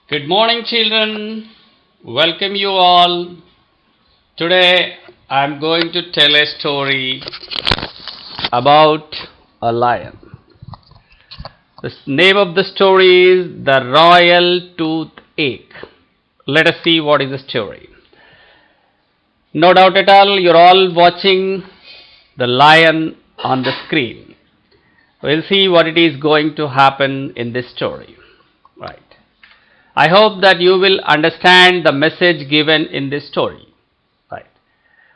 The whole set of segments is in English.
Good morning, children. Welcome you all. Today I am going to tell a story about a lion. The name of the story is The Royal Toothache. Let us see what is the story. No doubt at all, you're all watching the lion on the screen. We'll see what it is going to happen in this story. Right. I hope that you will understand the message given in this story. Right.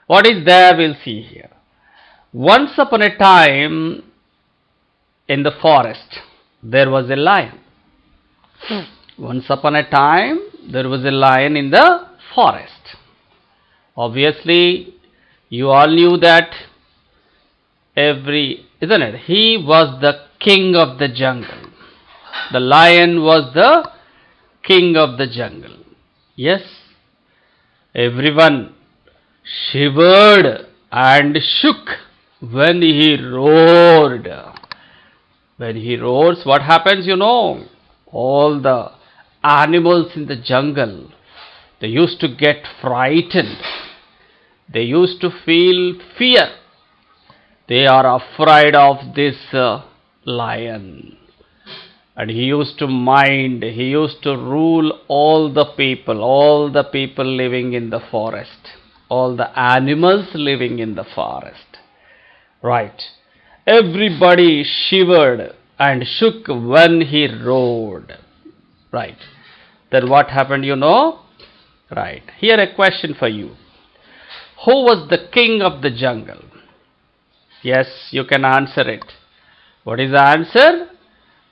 What is there, we'll see here. Once upon a time in the forest, there was a lion. Once upon a time, there was a lion in the forest. Obviously, you all knew that isn't it? He was the king of the jungle. The lion was the king of the jungle. Yes, everyone shivered and shook when he roared. When he roars, what happens, All the animals in the jungle, they used to get frightened. They used to feel fear. They are afraid of this lion. And he used to rule all the people living in the forest, all the animals living in the forest. Right. Everybody shivered and shook when he roared. Right. Then what happened, Right. Here a question for you. Who was the king of the jungle? Yes, you can answer it. What is the answer?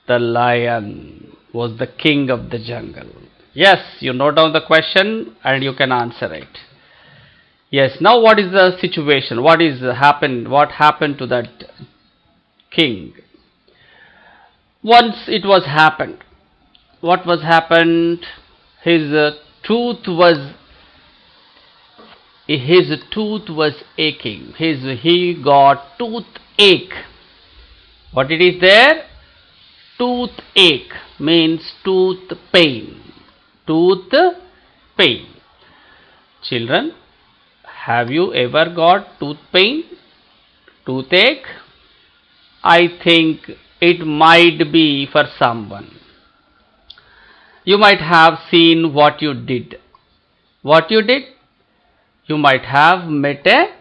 The lion was the king of the jungle. Yes, you note down the question and you can answer it. Yes, now what is the situation? What happened to that king? Once it was happened. What was happened? His tooth was aching. He got toothache. What it is there? Toothache means tooth pain. Tooth pain. Children, have you ever got tooth pain? Toothache? I think it might be for someone. You might have seen what you did. What you did? You might have met a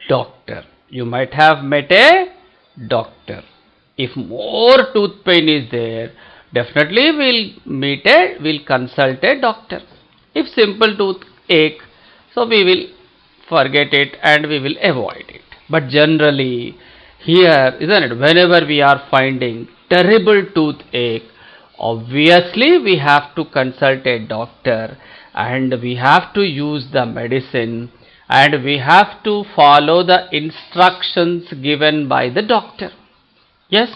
doctor. You might have met a doctor. If more tooth pain is there, definitely we'll consult a doctor. If simple toothache, so we will forget it and we will avoid it. But generally, here, isn't it, whenever we are finding terrible toothache, obviously we have to consult a doctor and we have to use the medicine and we have to follow the instructions given by the doctor. Yes?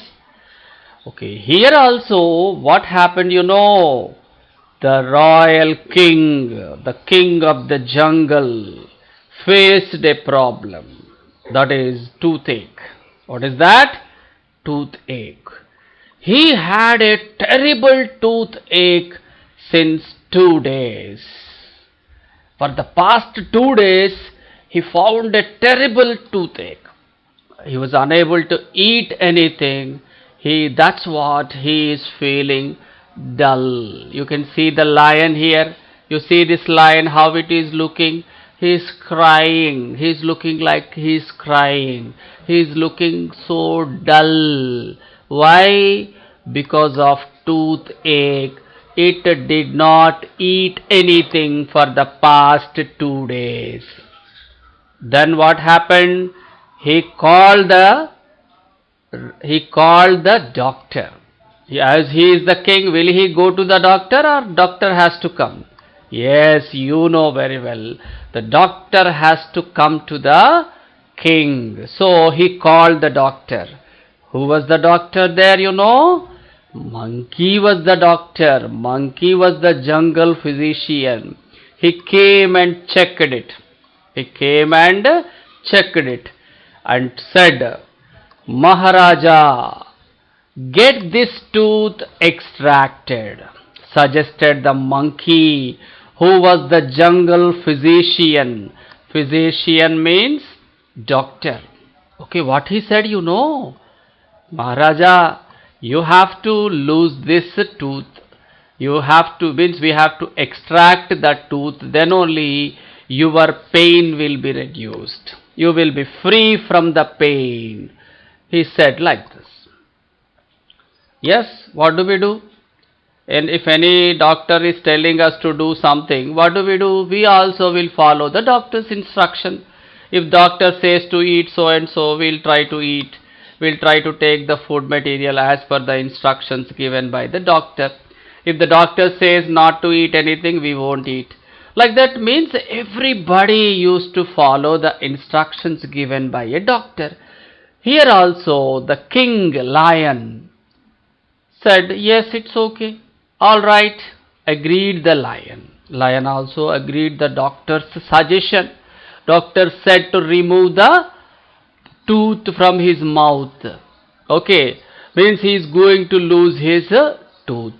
Okay, here also what happened, the royal king, the king of the jungle, faced a problem. That is toothache. What is that? Toothache. He had a terrible toothache since 2 days. For the past 2 days, he found a terrible toothache. He was unable to eat anything. That's what he is feeling dull. You can see the lion here. You see this lion, how it is looking. He is crying. He is looking like he is crying. He is looking so dull. Why? Because of toothache. It did not eat anything for the past 2 days. Then what happened? He called the doctor. As he is the king, will he go to the doctor or doctor has to come? Yes, you know very well. The doctor has to come to the king. So he called the doctor. Who was the doctor there, Monkey was the doctor. Monkey was the jungle physician. He came and checked it. And said, Maharaja, get this tooth extracted. suggested the monkey, who was the jungle physician. Physician means doctor. Okay, what he said, Maharaja, you have to lose this tooth. You have to, means we have to extract the tooth, then only your pain will be reduced. You will be free from the pain. He said like this. Yes, what do we do? And if any doctor is telling us to do something, what do? We also will follow the doctor's instruction. If doctor says to eat so and so, we'll try to eat. We'll try to take the food material as per the instructions given by the doctor. If the doctor says not to eat anything, we won't eat. Like that means everybody used to follow the instructions given by a doctor. Here also the king lion said, yes, it's okay. All right, agreed the lion. Lion also agreed the doctor's suggestion. Doctor said to remove the tooth from his mouth. Okay, means he is going to lose his tooth.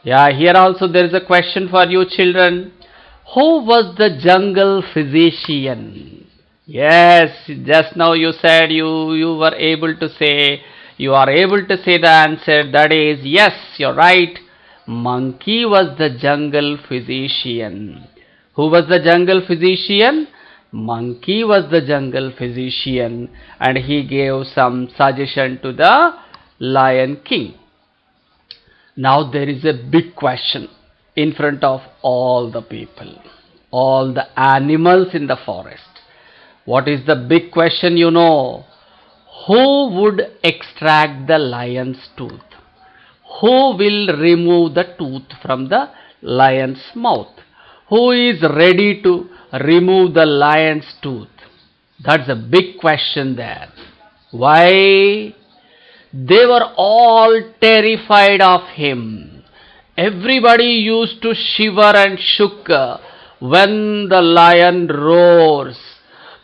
Yeah, here also there is a question for you children. Who was the jungle physician? Yes, just now you said you were able to say, you are able to say the answer. That is, yes, you're right. Monkey was the jungle physician. Who was the jungle physician? Monkey was the jungle physician, and he gave some suggestion to the Lion King. Now there is a big question in front of all the people, all the animals in the forest. What is the big question? Who would extract the lion's tooth? Who will remove the tooth from the lion's mouth? Who is ready to remove the lion's tooth? That's a big question there. Why? They were all terrified of him. Everybody used to shiver and shook when the lion roars.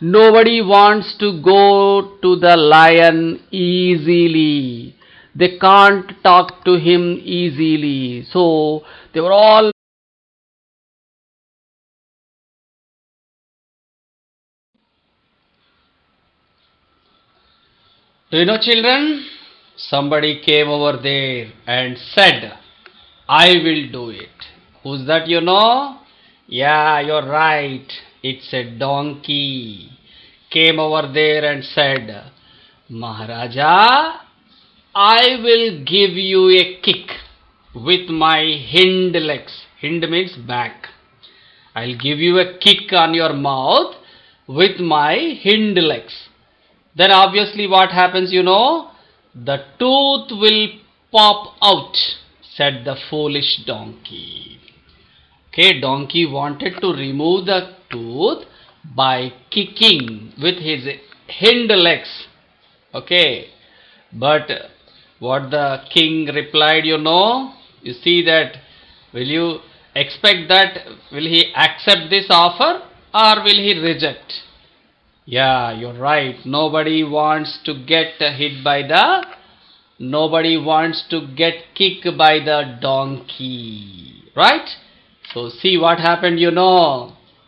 Nobody wants to go to the lion easily. They can't talk to him easily. So they were all. Do you know, children? Somebody came over there and said, I will do it. Who's that? Yeah, you're right. It's a donkey. Came over there and said, Maharaja, I will give you a kick with my hind legs. Hind means back. I'll give you a kick on your mouth with my hind legs. Then obviously what happens, the tooth will pop out, said the foolish donkey. Okay, donkey wanted to remove the tooth by kicking with his hind legs. Okay, but what the king replied, you see that, will you expect that, will he accept this offer or will he reject? Yeah, you're right. Nobody wants to get hit by nobody wants to get kicked by the donkey. Right? So see what happened,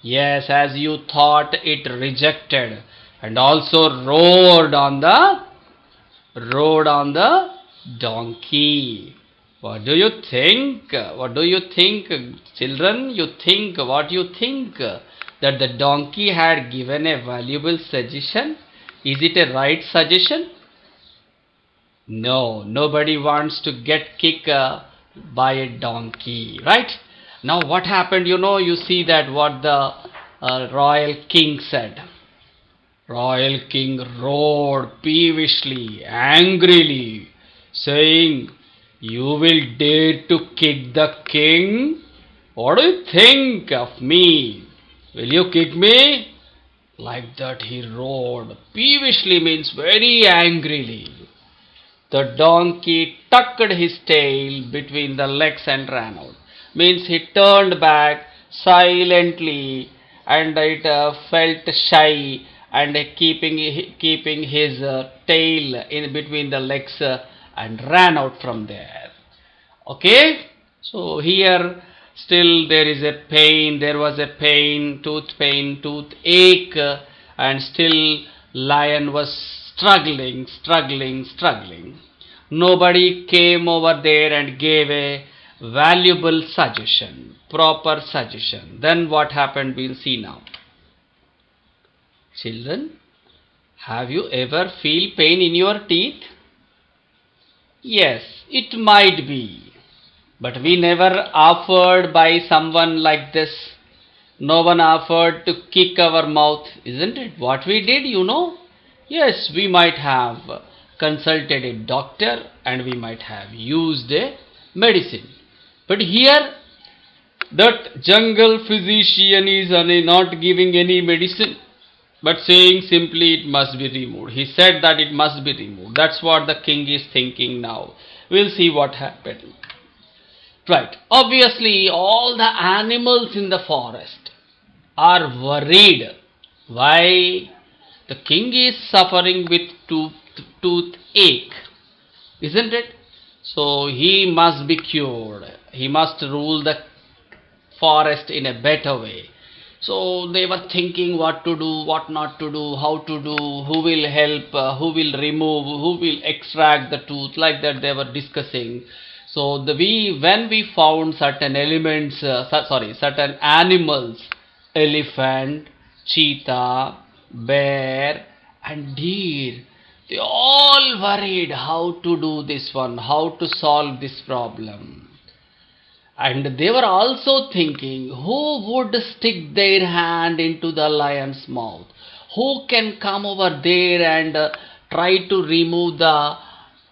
Yes, as you thought, it rejected and also roared on the donkey. What do you think? What do you think, children? You think, what you think? That the donkey had given a valuable suggestion? Is it a right suggestion? No, nobody wants to get kicked by a donkey, right? Now what happened, you see that what the royal king said. Royal king roared peevishly, angrily, saying, you will dare to kick the king? What do you think of me? Will you kick me? Like that he roared. Peevishly means very angrily. The donkey tucked his tail between the legs and ran out. Means he turned back silently and it felt shy and keeping his tail in between the legs and ran out from there. Okay? So here still there is a pain, there was a pain, toothache, and still lion was struggling. Nobody came over there and gave a valuable suggestion, proper suggestion. Then what happened, we'll see now. Children, have you ever feel pain in your teeth? Yes, it might be. But we never offered by someone like this. No one offered to kick our mouth, isn't it? What we did, Yes, we might have consulted a doctor and we might have used a medicine. But here, that jungle physician is not giving any medicine, but saying simply it must be removed. He said that it must be removed. That's what the king is thinking now. We'll see what happened. Right. Obviously, all the animals in the forest are worried. Why? The king is suffering with toothache, isn't it? So he must be cured. He must rule the forest in a better way. So they were thinking what to do, what not to do, how to do, who will help, who will remove, who will extract the tooth, like that they were discussing. So when we found certain elements, certain animals, elephant, cheetah, bear, and deer, they all worried how to do this one, how to solve this problem. And they were also thinking, who would stick their hand into the lion's mouth? Who can come over there and try to remove the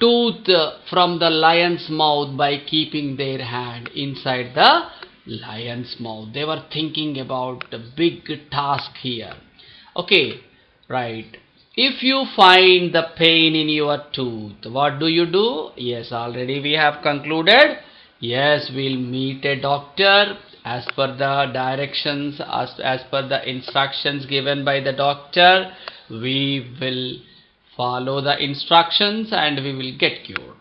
tooth from the lion's mouth by keeping their hand inside the lion's mouth? They were thinking about a big task here. Okay, right. If you find the pain in your tooth, what do? Yes, already we have concluded. Yes, we'll meet a doctor as per the directions, as per the instructions given by the doctor. We will follow the instructions and we will get cured.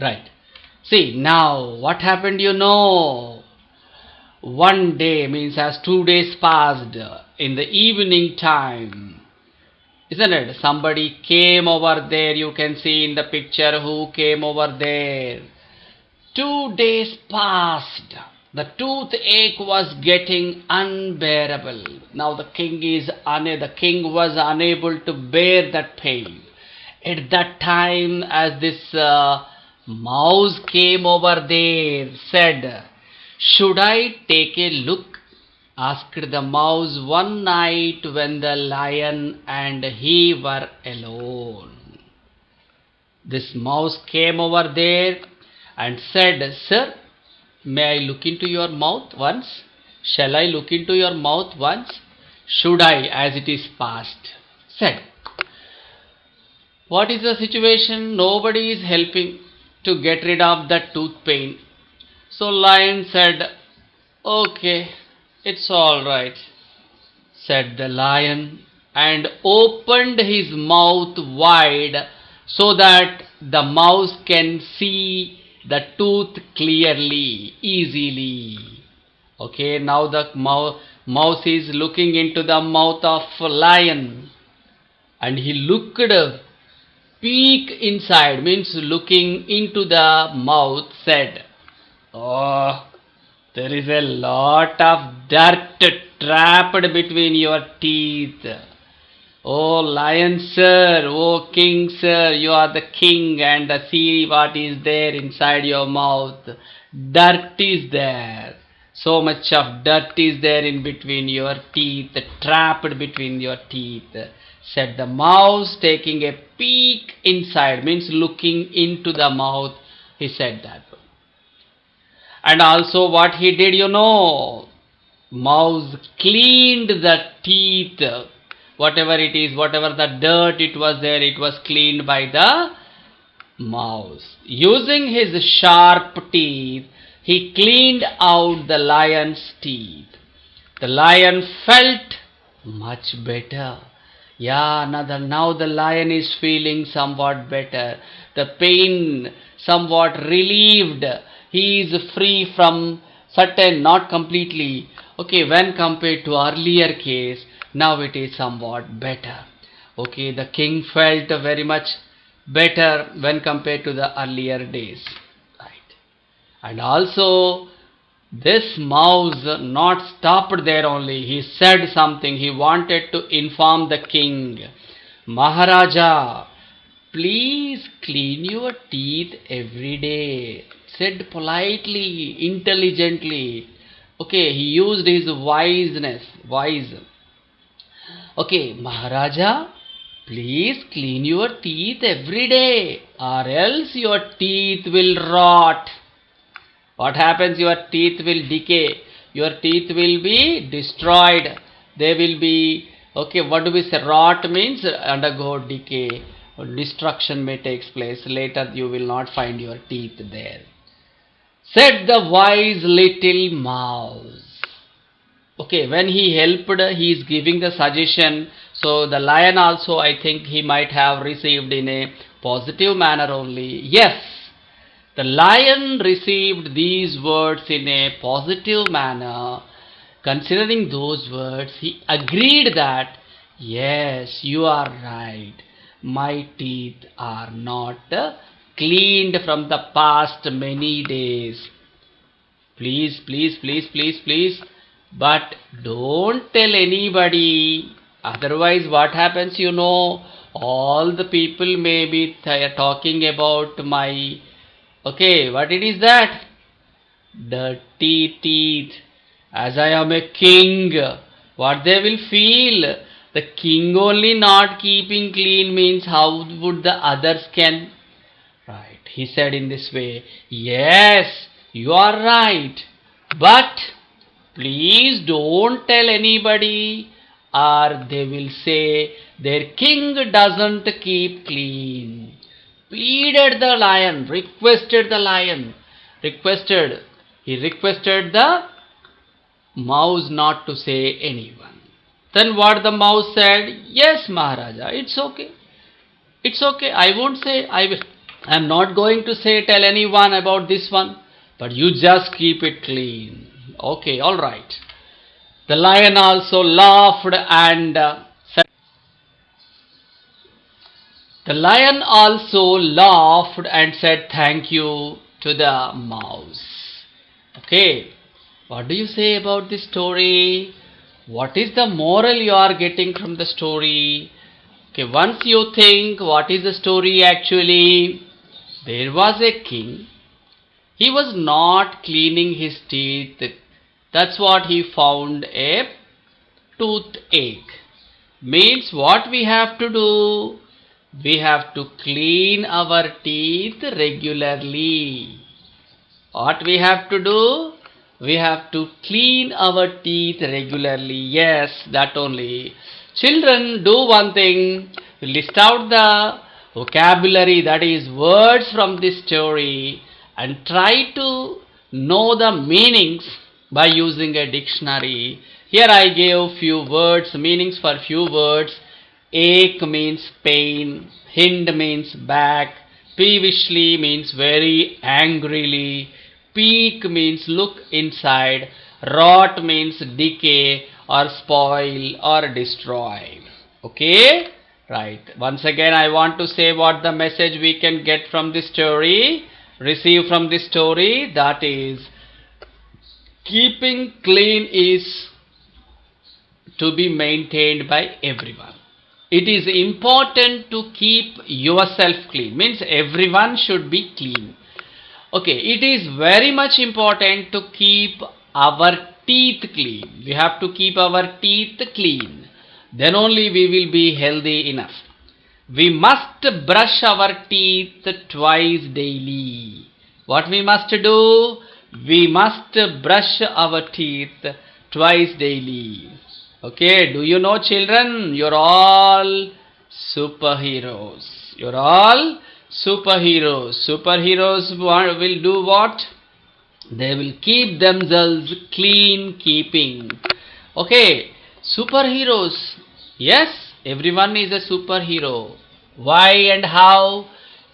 Right. See, now what happened, One day, means as 2 days passed, in the evening time, isn't it? Somebody came over there. You can see in the picture who came over there. 2 days passed. The toothache was getting unbearable. Now the king was unable to bear that pain. At that time, as this mouse came over there, said, "Should I take a look?" asked the mouse one night when the lion and he were alone. This mouse came over there and said, "Sir, may I look into your mouth once? Shall I look into your mouth once?" "Should I, as it is past?" said. What is the situation? Nobody is helping to get rid of that tooth pain. So lion said, "Okay, it's all right," said the lion, and opened his mouth wide so that the mouse can see the tooth clearly, easily. Okay, now the mouse is looking into the mouth of lion, and he looked, peek inside, means looking into the mouth, said, "Oh, there is a lot of dirt trapped between your teeth. Oh lion sir, oh king sir, you are the king, and see what is there inside your mouth. Dirt is there. So much of dirt is there in between your teeth, trapped between your teeth," said the mouse, taking a peek inside, means looking into the mouth. He said that. And also what he did, mouse cleaned the teeth. Whatever it is, whatever the dirt it was there, it was cleaned by the mouse. Using his sharp teeth, he cleaned out the lion's teeth. The lion felt much better. Yeah, now the lion is feeling somewhat better. The pain somewhat relieved. he is free from certain, not completely. Okay, when compared to earlier case, now it is somewhat better. Okay, the king felt very much better when compared to the earlier days. Right. And also, this mouse not stopped there only. He said something. He wanted to inform the king. Maharaja, please clean your teeth every day. Said politely, intelligently. Okay, he used his wiseness. Wise. Okay, Maharaja, please clean your teeth every day, or else your teeth will rot. What happens? Your teeth will decay. Your teeth will be destroyed. They will be, okay, what do we say? Rot means undergo decay. Destruction may take place. Later you will not find your teeth there. Said the wise little mouse. Okay, when he helped, he is giving the suggestion. So the lion also, I think he might have received in a positive manner only. Yes, the lion received these words in a positive manner. Considering those words, he agreed that, yes, you are right. My teeth are not cleaned from the past many days. Please, please, please, please, please. But don't tell anybody. Otherwise, what happens, all the people may be talking about my. Okay, what it is that? Dirty teeth. As I am a king, what they will feel? The king only not keeping clean means how would the others can? Right. He said in this way, yes, you are right. But please don't tell anybody, or they will say their king doesn't keep clean. Pleaded the lion, requested the lion, he requested the mouse not to say anyone. Then what the mouse said? Yes, Maharaja, it's okay. It's okay. I won't say. I'm not going to tell anyone about this one. But you just keep it clean. Okay, all right. The lion also laughed and said. The lion also laughed and said thank you to the mouse. Okay, what do you say about this story? What is the moral you are getting from the story? Okay, once you think what is the story actually, there was a king. He was not cleaning his teeth. That's what he found a toothache. Means what we have to do? We have to clean our teeth regularly. What we have to do? We have to clean our teeth regularly. Yes, that only. Children, do one thing. List out the vocabulary, that is words from this story, and try to know the meanings by using a dictionary. Here I gave few words, meanings for few words. Ache means pain, hind means back, peevishly means very angrily, peek means look inside, rot means decay or spoil or destroy. Okay? Right. Once again I want to say what the message we can get from this story, receive from this story, that is, keeping clean is to be maintained by everyone. It is important to keep yourself clean. Means everyone should be clean. Okay, it is very much important to keep our teeth clean. We have to keep our teeth clean. Then only we will be healthy enough. We must brush our teeth twice daily. What we must do? We must brush our teeth twice daily. Okay, do you know, children? You're all superheroes. You're all superheroes. Superheroes will do what? They will keep themselves clean keeping. Okay, superheroes. Yes, everyone is a superhero. Why and how?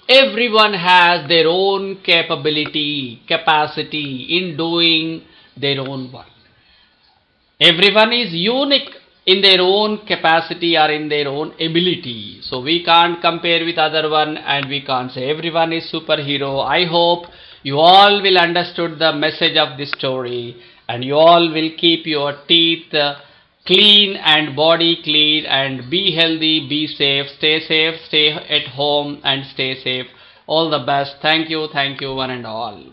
Everyone has their own capacity in doing their own work. Everyone is unique in their own capacity or in their own ability. So we can't compare with other one and we can't say everyone is superhero. I hope you all will understood the message of this story and you all will keep your teeth clean and body clean and be healthy, be safe, stay at home and stay safe. All the best. Thank you one and all.